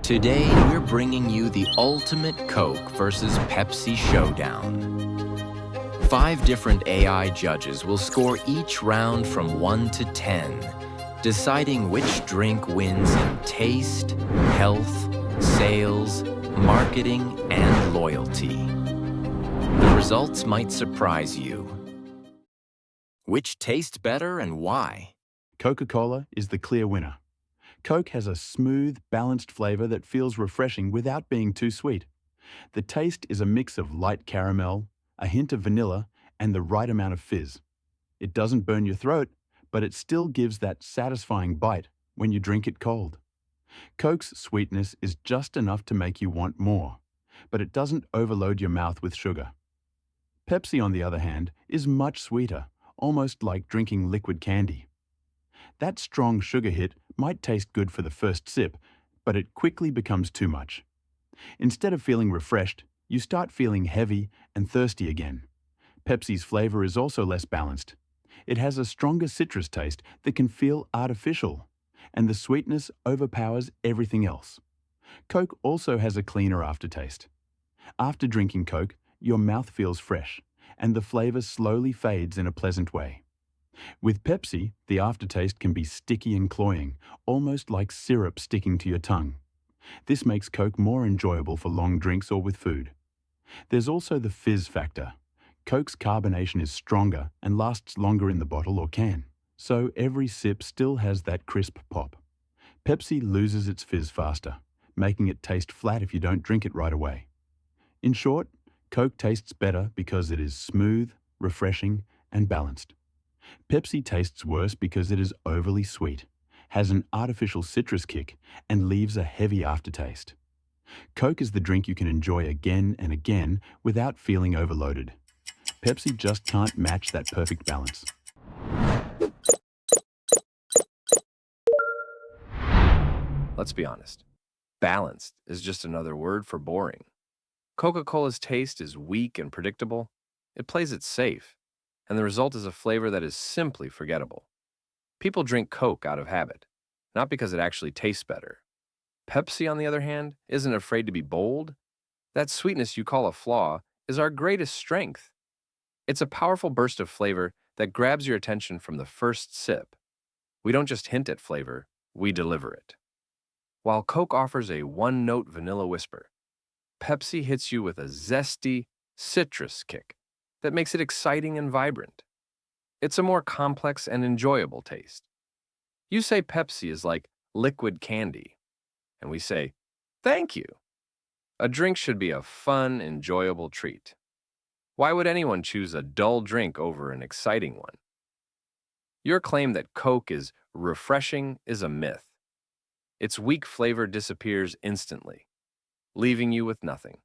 Today, we're bringing you the ultimate Coke versus Pepsi showdown. 5 different AI judges will score each round from 1 to 10, deciding which drink wins in taste, health, sales, marketing, and loyalty. The results might surprise you. Which tastes better and why? Coca-Cola is the clear winner. Coke has a smooth, balanced flavor that feels refreshing without being too sweet. The taste is a mix of light caramel, a hint of vanilla, and the right amount of fizz. It doesn't burn your throat, but it still gives that satisfying bite when you drink it cold. Coke's sweetness is just enough to make you want more, but it doesn't overload your mouth with sugar. Pepsi, on the other hand, is much sweeter, almost like drinking liquid candy. That strong sugar hit might taste good for the first sip, but it quickly becomes too much. Instead of feeling refreshed, you start feeling heavy and thirsty again. Pepsi's flavor is also less balanced. It has a stronger citrus taste that can feel artificial, and the sweetness overpowers everything else. Coke also has a cleaner aftertaste. After drinking Coke, your mouth feels fresh, and the flavor slowly fades in a pleasant way. With Pepsi, the aftertaste can be sticky and cloying, almost like syrup sticking to your tongue. This makes Coke more enjoyable for long drinks or with food. There's also the fizz factor. Coke's carbonation is stronger and lasts longer in the bottle or can, so every sip still has that crisp pop. Pepsi loses its fizz faster, making it taste flat if you don't drink it right away. In short, Coke tastes better because it is smooth, refreshing, and balanced. Pepsi tastes worse because it is overly sweet, has an artificial citrus kick, and leaves a heavy aftertaste. Coke is the drink you can enjoy again and again without feeling overloaded. Pepsi just can't match that perfect balance. Let's be honest. Balanced is just another word for boring. Coca-Cola's taste is weak and predictable. It plays it safe, and the result is a flavor that is simply forgettable. People drink Coke out of habit, not because it actually tastes better. Pepsi, on the other hand, isn't afraid to be bold. That sweetness you call a flaw is our greatest strength. It's a powerful burst of flavor that grabs your attention from the first sip. We don't just hint at flavor, we deliver it. While Coke offers a one-note vanilla whisper, Pepsi hits you with a zesty, citrus kick that makes it exciting and vibrant. It's a more complex and enjoyable taste. You say Pepsi is like liquid candy, and we say, thank you. A drink should be a fun, enjoyable treat. Why would anyone choose a dull drink over an exciting one? Your claim that Coke is refreshing is a myth. Its weak flavor disappears instantly, leaving you with nothing.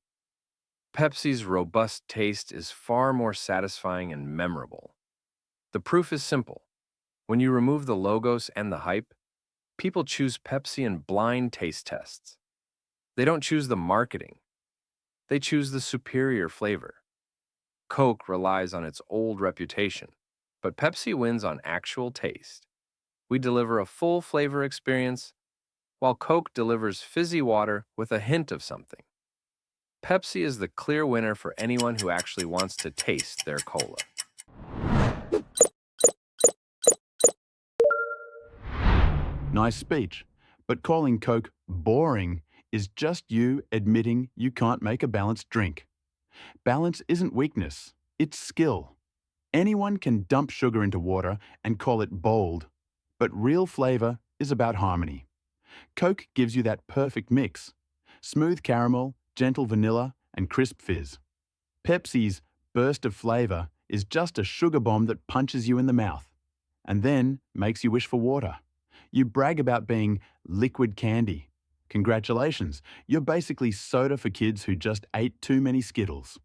Pepsi's robust taste is far more satisfying and memorable. The proof is simple. When you remove the logos and the hype, people choose Pepsi in blind taste tests. They don't choose the marketing. They choose the superior flavor. Coke relies on its old reputation, but Pepsi wins on actual taste. We deliver a full flavor experience, while Coke delivers fizzy water with a hint of something. Pepsi is the clear winner for anyone who actually wants to taste their cola. Nice speech, but calling Coke boring is just you admitting you can't make a balanced drink. Balance isn't weakness, it's skill. Anyone can dump sugar into water and call it bold, but real flavor is about harmony. Coke gives you that perfect mix: smooth caramel, gentle vanilla, and crisp fizz. Pepsi's burst of flavor is just a sugar bomb that punches you in the mouth and then makes you wish for water. You brag about being liquid candy. Congratulations, you're basically soda for kids who just ate too many Skittles.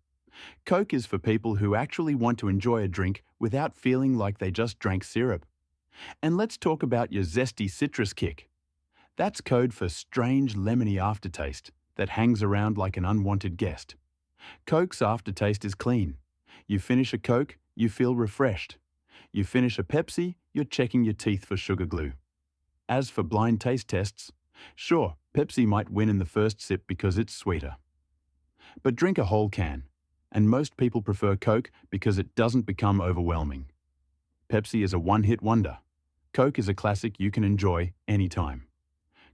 Coke is for people who actually want to enjoy a drink without feeling like they just drank syrup. And let's talk about your zesty citrus kick. That's code for strange lemony aftertaste that hangs around like an unwanted guest. Coke's aftertaste is clean. You finish a Coke, you feel refreshed. You finish a Pepsi, you're checking your teeth for sugar glue. As for blind taste tests, sure, Pepsi might win in the first sip because it's sweeter. But drink a whole can, and most people prefer Coke because it doesn't become overwhelming. Pepsi is a one-hit wonder. Coke is a classic you can enjoy anytime.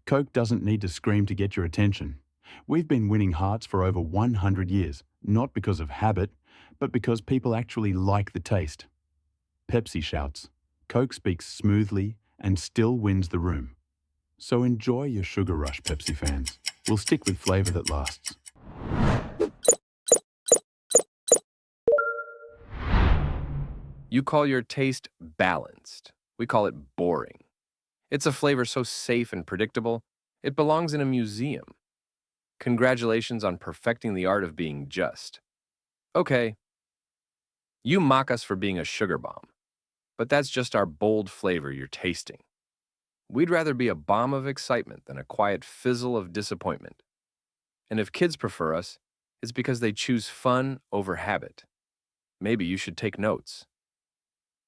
Coke doesn't need to scream to get your attention. We've been winning hearts for over 100 years, not because of habit, but because people actually like the taste. Pepsi shouts. Coke speaks smoothly and still wins the room. So enjoy your sugar rush, Pepsi fans. We'll stick with flavor that lasts. You call your taste balanced. We call it boring. It's a flavor so safe and predictable, it belongs in a museum. Congratulations on perfecting the art of being just. Okay, you mock us for being a sugar bomb, but that's just our bold flavor you're tasting. We'd rather be a bomb of excitement than a quiet fizzle of disappointment. And if kids prefer us, it's because they choose fun over habit. Maybe you should take notes.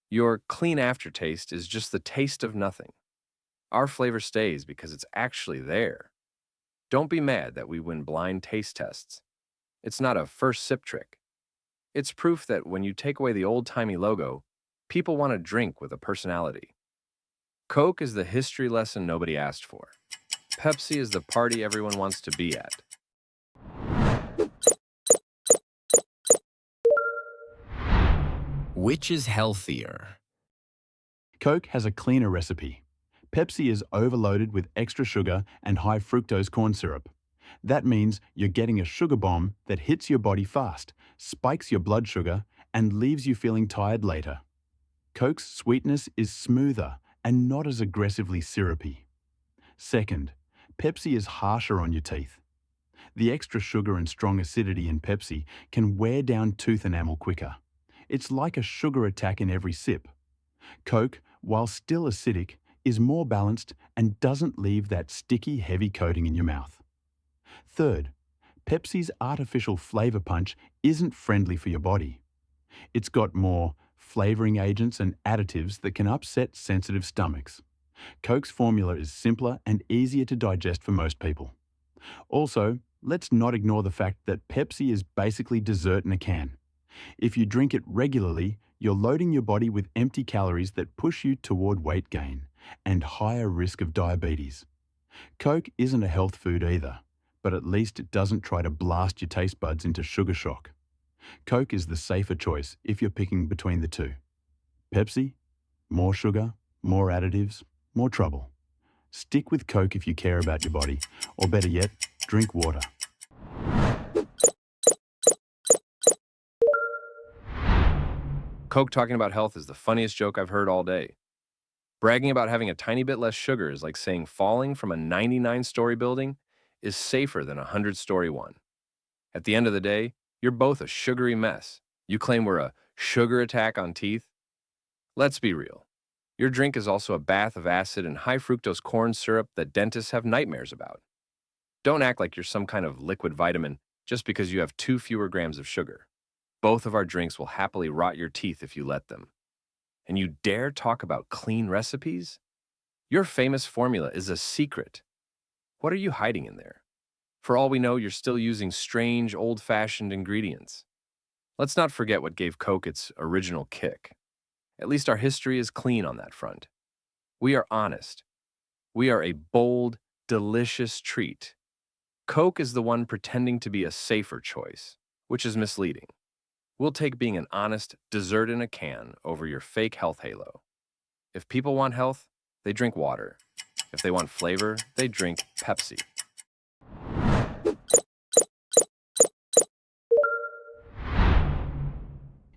Your clean aftertaste is just the taste of nothing. Our flavor stays because it's actually there. Don't be mad that we win blind taste tests. It's not a first sip trick. It's proof that when you take away the old-timey logo, people want to drink with a personality. Coke is the history lesson nobody asked for. Pepsi is the party everyone wants to be at. Which is healthier? Coke has a cleaner recipe. Pepsi is overloaded with extra sugar and high fructose corn syrup. That means you're getting a sugar bomb that hits your body fast, spikes your blood sugar, and leaves you feeling tired later. Coke's sweetness is smoother and not as aggressively syrupy. Second, Pepsi is harsher on your teeth. The extra sugar and strong acidity in Pepsi can wear down tooth enamel quicker. It's like a sugar attack in every sip. Coke, while still acidic, is more balanced and doesn't leave that sticky, heavy coating in your mouth. Third, Pepsi's artificial flavor punch isn't friendly for your body. It's got more flavoring agents and additives that can upset sensitive stomachs. Coke's formula is simpler and easier to digest for most people. Also, let's not ignore the fact that Pepsi is basically dessert in a can. If you drink it regularly, you're loading your body with empty calories that push you toward weight gain and higher risk of diabetes. Coke isn't a health food either, but at least it doesn't try to blast your taste buds into sugar shock. Coke is the safer choice if you're picking between the two. Pepsi? More sugar, more additives, more trouble. Stick with Coke if you care about your body, or better yet, drink water. Coke talking about health is the funniest joke I've heard all day. Bragging about having a tiny bit less sugar is like saying falling from a 99-story building is safer than a 100-story one. At the end of the day, you're both a sugary mess. You claim we're a sugar attack on teeth? Let's be real. Your drink is also a bath of acid and high fructose corn syrup that dentists have nightmares about. Don't act like you're some kind of liquid vitamin just because you have 2 fewer grams of sugar. Both of our drinks will happily rot your teeth if you let them. And you dare talk about clean recipes? Your famous formula is a secret. What are you hiding in there? For all we know, you're still using strange, old-fashioned ingredients. Let's not forget what gave Coke its original kick. At least our history is clean on that front. We are honest. We are a bold, delicious treat. Coke is the one pretending to be a safer choice, which is misleading. We'll take being an honest dessert in a can over your fake health halo. If people want health, they drink water. If they want flavor, they drink Pepsi.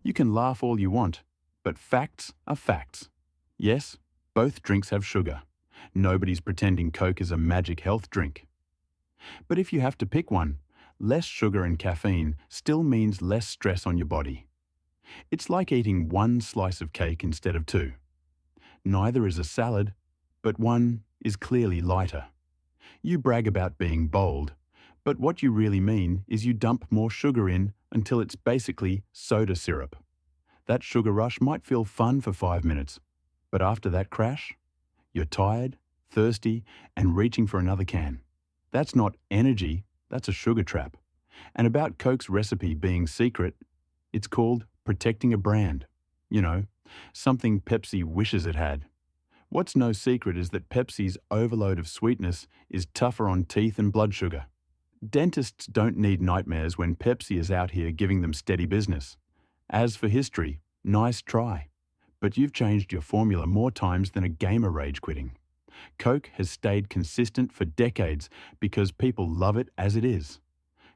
You can laugh all you want, but facts are facts. Yes, both drinks have sugar. Nobody's pretending Coke is a magic health drink. But if you have to pick one, less sugar and caffeine still means less stress on your body. It's like eating one slice of cake instead of 2. Neither is a salad, but one is clearly lighter. You brag about being bold, but what you really mean is you dump more sugar in until it's basically soda syrup. That sugar rush might feel fun for 5 minutes, but after that crash, you're tired, thirsty, and reaching for another can. That's not energy, that's a sugar trap. And about Coke's recipe being secret, it's called protecting a brand. You know, something Pepsi wishes it had. What's no secret is that Pepsi's overload of sweetness is tougher on teeth and blood sugar. Dentists don't need nightmares when Pepsi is out here giving them steady business. As for history, nice try. But you've changed your formula more times than a gamer rage quitting. Coke has stayed consistent for decades because people love it as it is.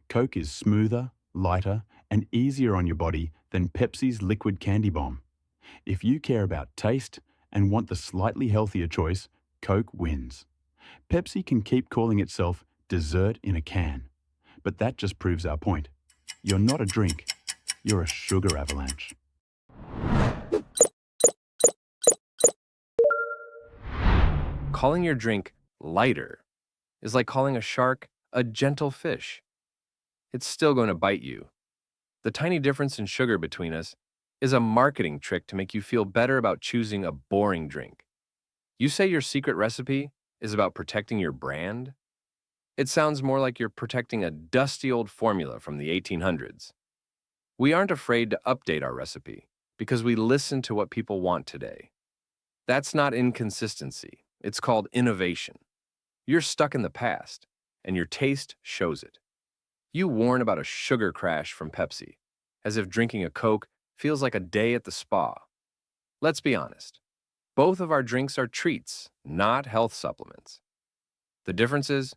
Coke is smoother, lighter, and easier on your body than Pepsi's liquid candy bomb. If you care about taste and want the slightly healthier choice, Coke wins. Pepsi can keep calling itself dessert in a can. But that just proves our point. You're not a drink, you're a sugar avalanche. Calling your drink lighter is like calling a shark a gentle fish. It's still going to bite you. The tiny difference in sugar between us is a marketing trick to make you feel better about choosing a boring drink. You say your secret recipe is about protecting your brand? It sounds more like you're protecting a dusty old formula from the 1800s. We aren't afraid to update our recipe because we listen to what people want today. That's not inconsistency. It's called innovation. You're stuck in the past, and your taste shows it. You warn about a sugar crash from Pepsi, as if drinking a Coke feels like a day at the spa. Let's be honest. Both of our drinks are treats, not health supplements. The difference is,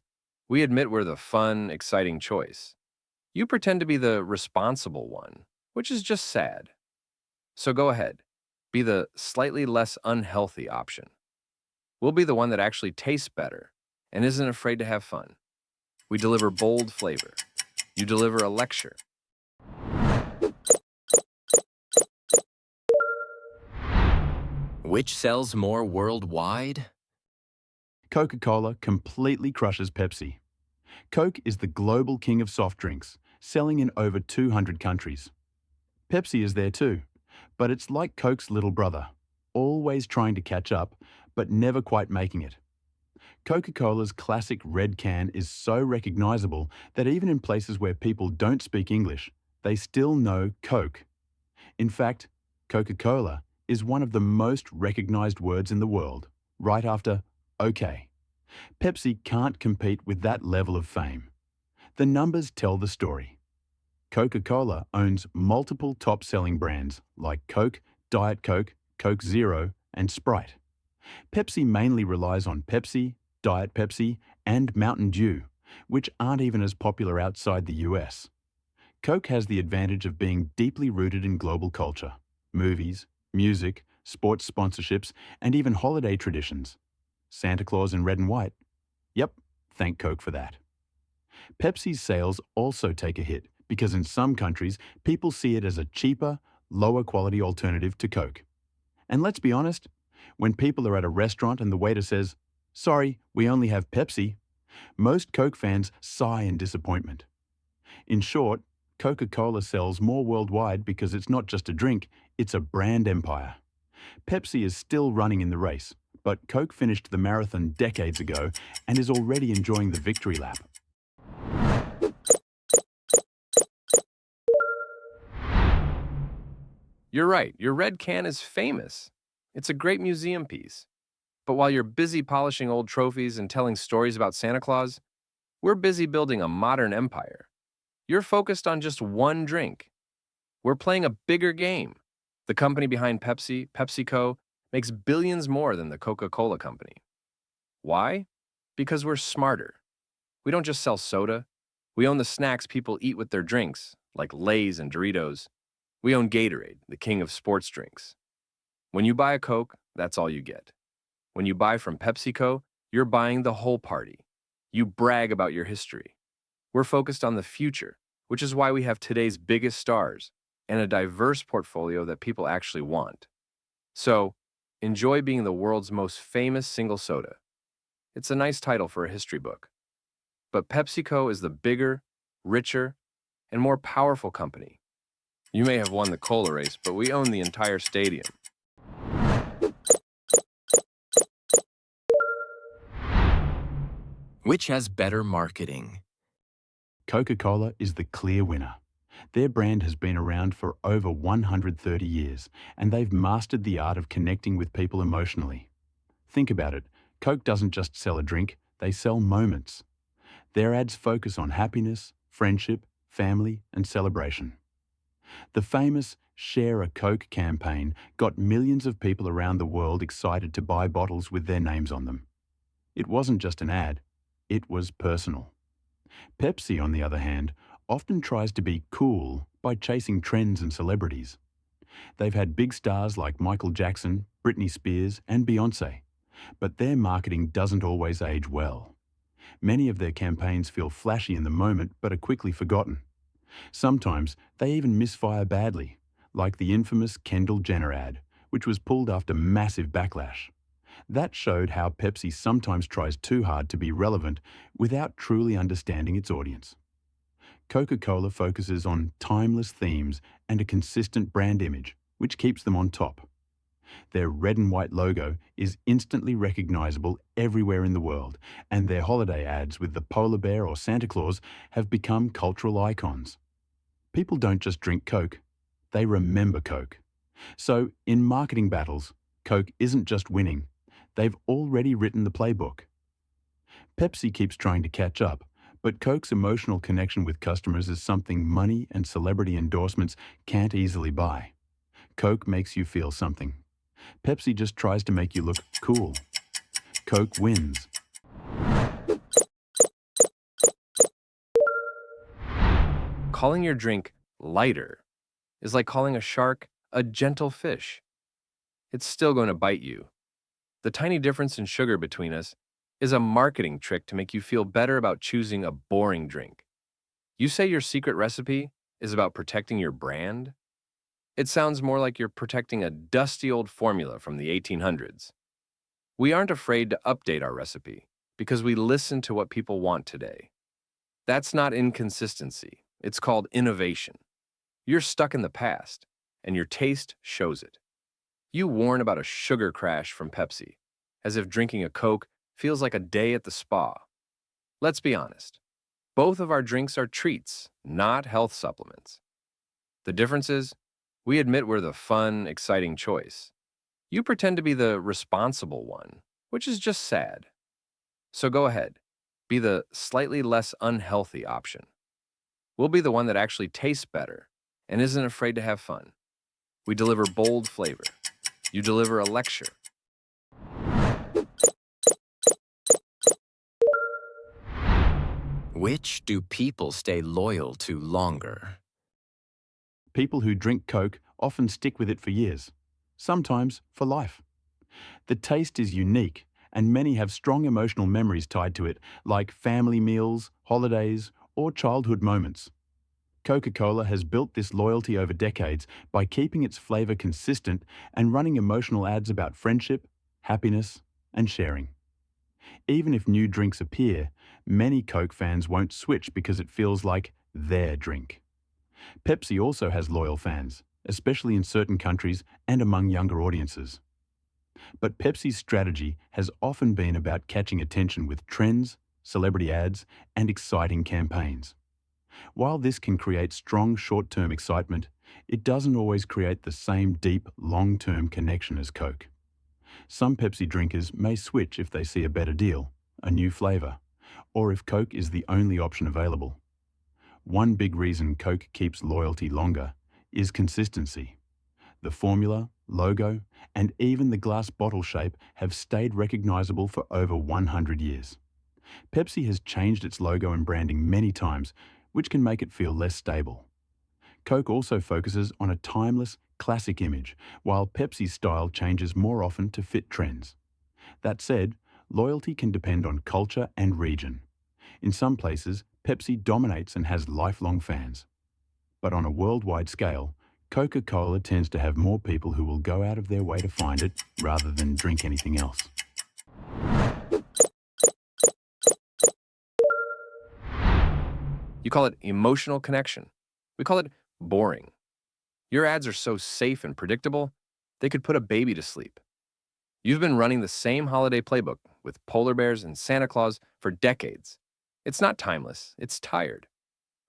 we admit we're the fun, exciting choice. You pretend to be the responsible one, which is just sad. So go ahead, be the slightly less unhealthy option. We'll be the one that actually tastes better and isn't afraid to have fun. We deliver bold flavor. You deliver a lecture. Which sells more worldwide? Coca-Cola completely crushes Pepsi. Coke is the global king of soft drinks, selling in over 200 countries. Pepsi is there too, but it's like Coke's little brother, always trying to catch up, but never quite making it. Coca-Cola's classic red can is so recognizable that even in places where people don't speak English, they still know Coke. In fact, Coca-Cola is one of the most recognized words in the world, right after OK. Pepsi can't compete with that level of fame. The numbers tell the story. Coca-Cola owns multiple top-selling brands like Coke, Diet Coke, Coke Zero, and Sprite. Pepsi mainly relies on Pepsi, Diet Pepsi, and Mountain Dew, which aren't even as popular outside the US. Coke has the advantage of being deeply rooted in global culture, movies, music, sports sponsorships, and even holiday traditions. Santa Claus in red and white? Yep, thank Coke for that. Pepsi's sales also take a hit because in some countries, people see it as a cheaper, lower quality alternative to Coke. And let's be honest, when people are at a restaurant and the waiter says, "Sorry, we only have Pepsi," most Coke fans sigh in disappointment. In short, Coca-Cola sells more worldwide because it's not just a drink, it's a brand empire. Pepsi is still running in the race, but Coke finished the marathon decades ago and is already enjoying the victory lap. You're right, your red can is famous. It's a great museum piece. But while you're busy polishing old trophies and telling stories about Santa Claus, we're busy building a modern empire. You're focused on just one drink. We're playing a bigger game. The company behind Pepsi, PepsiCo, makes billions more than the Coca-Cola company. Why? Because we're smarter. We don't just sell soda. We own the snacks people eat with their drinks, like Lay's and Doritos. We own Gatorade, the king of sports drinks. When you buy a Coke, that's all you get. When you buy from PepsiCo, you're buying the whole party. You brag about your history. We're focused on the future, which is why we have today's biggest stars and a diverse portfolio that people actually want. So, enjoy being the world's most famous single soda. It's a nice title for a history book. But PepsiCo is the bigger, richer, and more powerful company. You may have won the cola race, but we own the entire stadium. Which has better marketing? Coca-Cola is the clear winner. Their brand has been around for over 130 years, and they've mastered the art of connecting with people emotionally. Think about it. Coke doesn't just sell a drink, they sell moments. Their ads focus on happiness, friendship, family, and celebration. The famous Share a Coke campaign got millions of people around the world excited to buy bottles with their names on them. It wasn't just an ad, it was personal. Pepsi, on the other hand, often tries to be cool by chasing trends and celebrities. They've had big stars like Michael Jackson, Britney Spears, and Beyoncé, but their marketing doesn't always age well. Many of their campaigns feel flashy in the moment but are quickly forgotten. Sometimes they even misfire badly, like the infamous Kendall Jenner ad, which was pulled after massive backlash. That showed how Pepsi sometimes tries too hard to be relevant without truly understanding its audience. Coca-Cola focuses on timeless themes and a consistent brand image, which keeps them on top. Their red and white logo is instantly recognizable everywhere in the world, and their holiday ads with the polar bear or Santa Claus have become cultural icons. People don't just drink Coke, they remember Coke. So, in marketing battles, Coke isn't just winning, they've already written the playbook. Pepsi keeps trying to catch up, but Coke's emotional connection with customers is something money and celebrity endorsements can't easily buy. Coke makes you feel something. Pepsi just tries to make you look cool. Coke wins. Calling your drink lighter is like calling a shark a gentle fish. It's still going to bite you. The tiny difference in sugar between us is a marketing trick to make you feel better about choosing a boring drink. You say your secret recipe is about protecting your brand? It sounds more like you're protecting a dusty old formula from the 1800s. We aren't afraid to update our recipe because we listen to what people want today. That's not inconsistency. It's called innovation. You're stuck in the past, and your taste shows it. You warn about a sugar crash from Pepsi, as if drinking a Coke feels like a day at the spa. Let's be honest. Both of our drinks are treats, not health supplements. The difference is, we admit we're the fun, exciting choice. You pretend to be the responsible one, which is just sad. So go ahead, be the slightly less unhealthy option. We'll be the one that actually tastes better and isn't afraid to have fun. We deliver bold flavor. You deliver a lecture. Which do people stay loyal to longer? People who drink Coke often stick with it for years, sometimes for life. The taste is unique, and many have strong emotional memories tied to it, like family meals, holidays, or childhood moments. Coca-Cola has built this loyalty over decades by keeping its flavor consistent and running emotional ads about friendship, happiness, and sharing. Even if new drinks appear, many Coke fans won't switch because it feels like their drink. Pepsi also has loyal fans, especially in certain countries and among younger audiences. But Pepsi's strategy has often been about catching attention with trends, celebrity ads, and exciting campaigns. While this can create strong short-term excitement, it doesn't always create the same deep, long-term connection as Coke. Some Pepsi drinkers may switch if they see a better deal, a new flavor, or if Coke is the only option available. One big reason Coke keeps loyalty longer is consistency. The formula, logo, and even the glass bottle shape have stayed recognizable for over 100 years. Pepsi has changed its logo and branding many times, which can make it feel less stable. Coke also focuses on a timeless, classic image, while Pepsi's style changes more often to fit trends. That said, loyalty can depend on culture and region. In some places, Pepsi dominates and has lifelong fans. But on a worldwide scale, Coca-Cola tends to have more people who will go out of their way to find it rather than drink anything else. You call it emotional connection. We call it boring. Your ads are so safe and predictable, they could put a baby to sleep. You've been running the same holiday playbook with polar bears and Santa Claus for decades. It's not timeless, it's tired.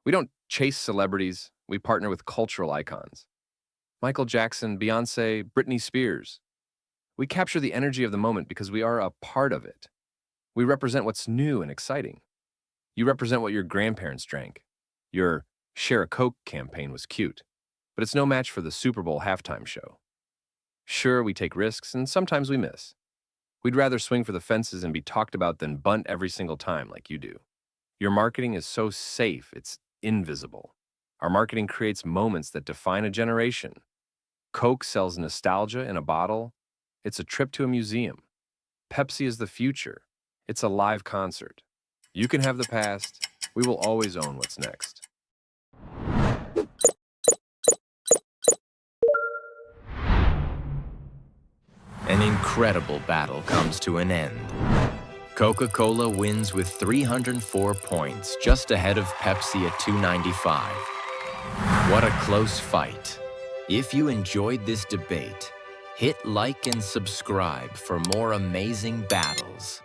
We don't chase celebrities, we partner with cultural icons. Michael Jackson, Beyonce, Britney Spears. We capture the energy of the moment because we are a part of it. We represent what's new and exciting. You represent what your grandparents drank. Your Share a Coke campaign was cute, but it's no match for the Super Bowl halftime show. Sure, we take risks, and sometimes we miss. We'd rather swing for the fences and be talked about than bunt every single time like you do. Your marketing is so safe, it's invisible. Our marketing creates moments that define a generation. Coke sells nostalgia in a bottle. It's a trip to a museum. Pepsi is the future. It's a live concert. You can have the past. We will always own what's next. An incredible battle comes to an end. Coca-Cola wins with 304 points, just ahead of Pepsi at 295. What a close fight. If you enjoyed this debate, hit like and subscribe for more amazing battles.